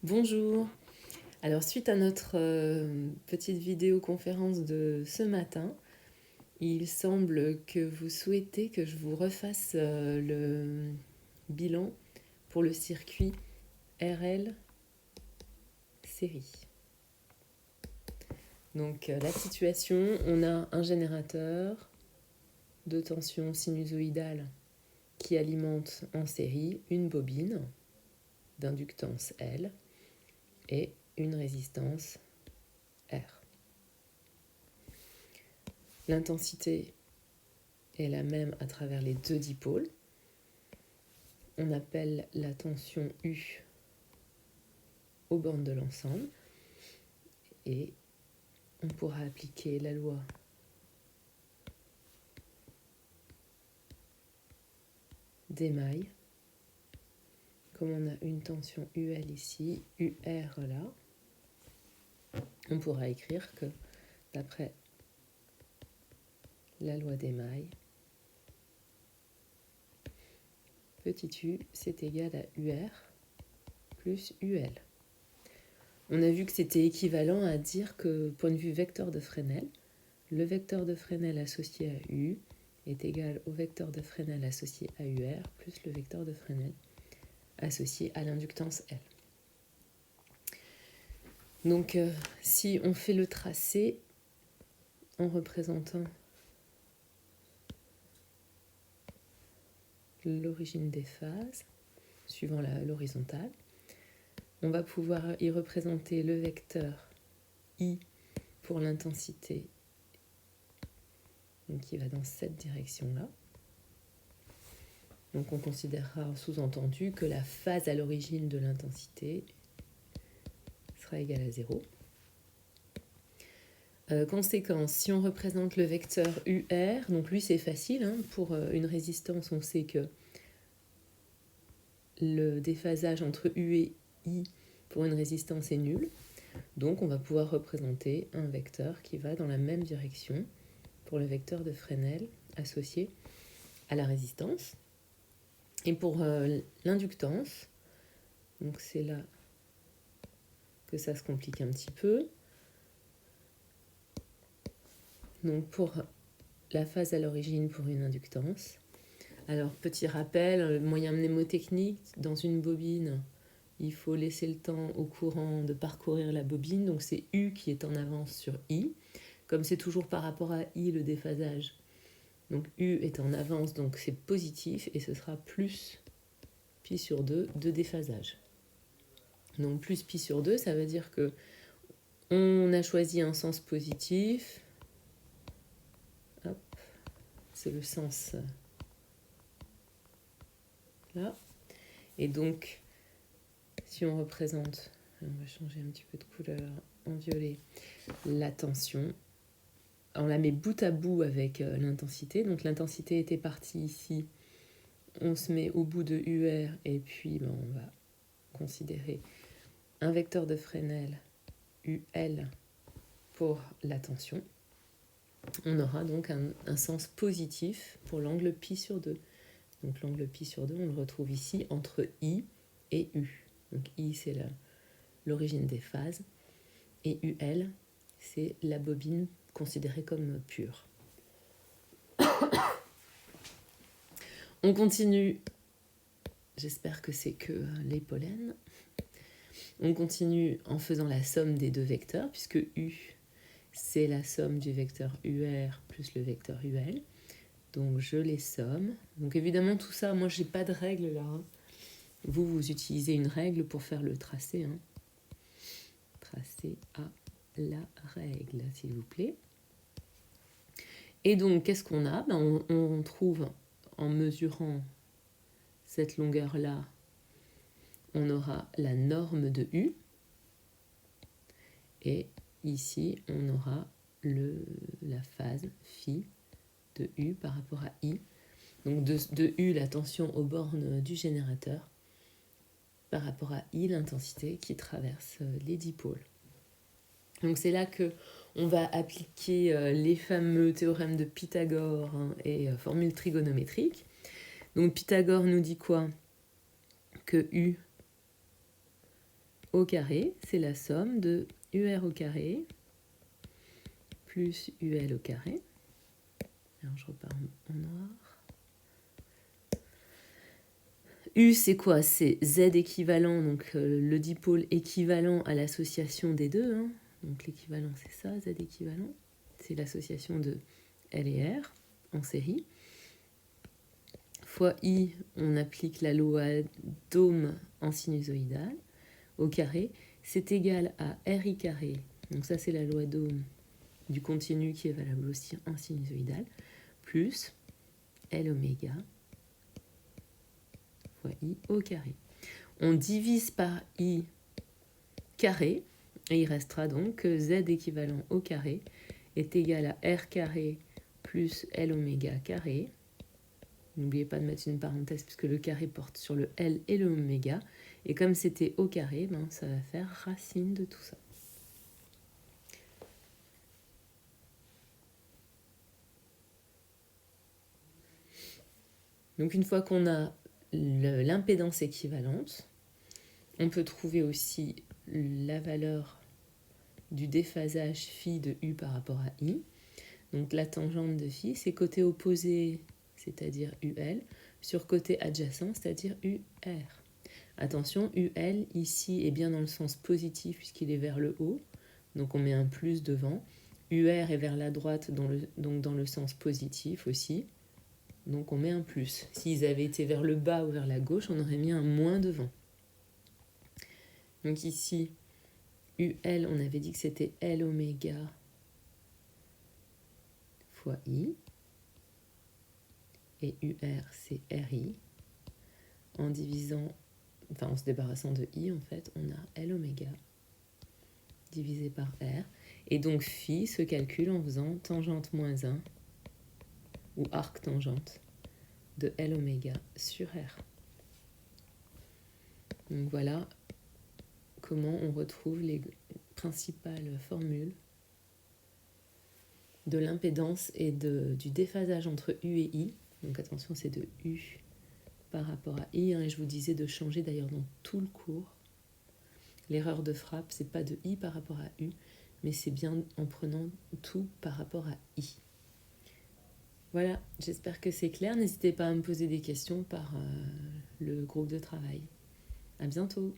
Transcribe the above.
Bonjour. Alors suite à notre petite vidéoconférence de ce matin, il semble que vous souhaitez que je vous refasse le bilan pour le circuit RL série. Donc la situation, on a un générateur de tension sinusoïdale qui alimente en série une bobine d'inductance L et une résistance R. L'intensité est la même à travers les deux dipôles. On appelle la tension U aux bornes de l'ensemble et on pourra appliquer la loi d'émail. Comme on a une tension UL ici, UR là, on pourra écrire que d'après la loi d'émail, petit u c'est égal à UR plus UL. On a vu que c'était équivalent à dire que, point de vue vecteur de Fresnel, le vecteur de Fresnel associé à U est égal au vecteur de Fresnel associé à UR plus le vecteur de Fresnel associé à l'inductance L. Donc, si on fait le tracé en représentant l'origine des phases, suivant l'horizontale, on va pouvoir y représenter le vecteur I pour l'intensité, qui va dans cette direction-là. Donc on considérera sous-entendu que la phase à l'origine de l'intensité sera égale à 0. Conséquence, si on représente le vecteur UR, donc lui c'est facile, hein, pour une résistance on sait que le déphasage entre U et I pour une résistance est nul. Donc on va pouvoir représenter un vecteur qui va dans la même direction pour le vecteur de Fresnel associé à la résistance. Et pour l'inductance, donc c'est là que ça se complique un petit peu. Donc pour la phase à l'origine pour une inductance. Alors petit rappel, moyen mnémotechnique, dans une bobine, il faut laisser le temps au courant de parcourir la bobine, donc c'est U qui est en avance sur I. Comme c'est toujours par rapport à I le déphasage, donc U est en avance, donc c'est positif, et ce sera plus pi sur 2 de déphasage. Donc plus pi sur 2, ça veut dire que on a choisi un sens positif. Hop, c'est le sens là. Et donc, si on représente, on va changer un petit peu de couleur en violet, la tension, on la met bout à bout avec l'intensité. Donc l'intensité était partie ici, on se met au bout de UR et puis on va considérer un vecteur de Fresnel UL pour la tension. On aura donc un sens positif pour l'angle pi sur 2. Donc l'angle pi sur 2, on le retrouve ici entre I et U. Donc I, c'est l'origine des phases, et UL, c'est la bobine considérée comme pure. On continue, j'espère que c'est que les pollens. On continue en faisant la somme des deux vecteurs, puisque U, c'est la somme du vecteur UR plus le vecteur UL. Donc je les somme. Donc évidemment tout ça, moi j'ai pas de règle là. Vous utilisez une règle pour faire le tracé. Tracé à la règle, s'il vous plaît. Et donc qu'est-ce qu'on a ? On trouve, en mesurant cette longueur-là, on aura la norme de U. Et ici, on aura la phase phi de U par rapport à I. Donc de U, la tension aux bornes du générateur, par rapport à I, l'intensité qui traverse les dipôles. Donc c'est là que on va appliquer les fameux théorèmes de Pythagore et formules trigonométriques. Donc Pythagore nous dit quoi ? Que U au carré, c'est la somme de UR au carré plus UL au carré. Alors je repars en noir. U, c'est quoi? C'est Z équivalent, donc le dipôle équivalent à l'association des deux. Hein. Donc l'équivalent, c'est ça, Z équivalent. C'est l'association de L et R en série. Fois I, on applique la loi d'Ohm en sinusoïdal. Au carré, c'est égal à RI carré. Donc ça, c'est la loi d'Ohm du continu qui est valable aussi en sinusoïdal. Plus L oméga fois I au carré. On divise par I carré, et il restera donc que Z équivalent au carré est égal à R carré plus L oméga carré. N'oubliez pas de mettre une parenthèse puisque le carré porte sur le L et le oméga. Et comme c'était au carré, ben, ça va faire racine de tout ça. Donc une fois qu'on a l'impédance équivalente, on peut trouver aussi la valeur du déphasage phi de U par rapport à I. Donc la tangente de phi, c'est côté opposé, c'est-à-dire UL, sur côté adjacent, c'est-à-dire UR. Attention, UL ici est bien dans le sens positif puisqu'il est vers le haut, donc on met un plus devant. UR est vers la droite, donc dans le sens positif aussi, donc on met un plus. S'ils avaient été vers le bas ou vers la gauche, on aurait mis un moins devant. Donc ici, UL, on avait dit que c'était L oméga fois I. Et UR, c'est RI. En divisant, enfin en se débarrassant de I, en fait, on a L oméga divisé par R. Et donc phi se calcule en faisant tangente moins 1, ou arc tangente, de L oméga sur R. Donc voilà comment on retrouve les principales formules de l'impédance et du déphasage entre U et I. Donc attention, c'est de U par rapport à I, hein, et je vous disais de changer d'ailleurs dans tout le cours. L'erreur de frappe, c'est pas de I par rapport à U, mais c'est bien en prenant tout par rapport à I. Voilà, j'espère que c'est clair. N'hésitez pas à me poser des questions par le groupe de travail. À bientôt.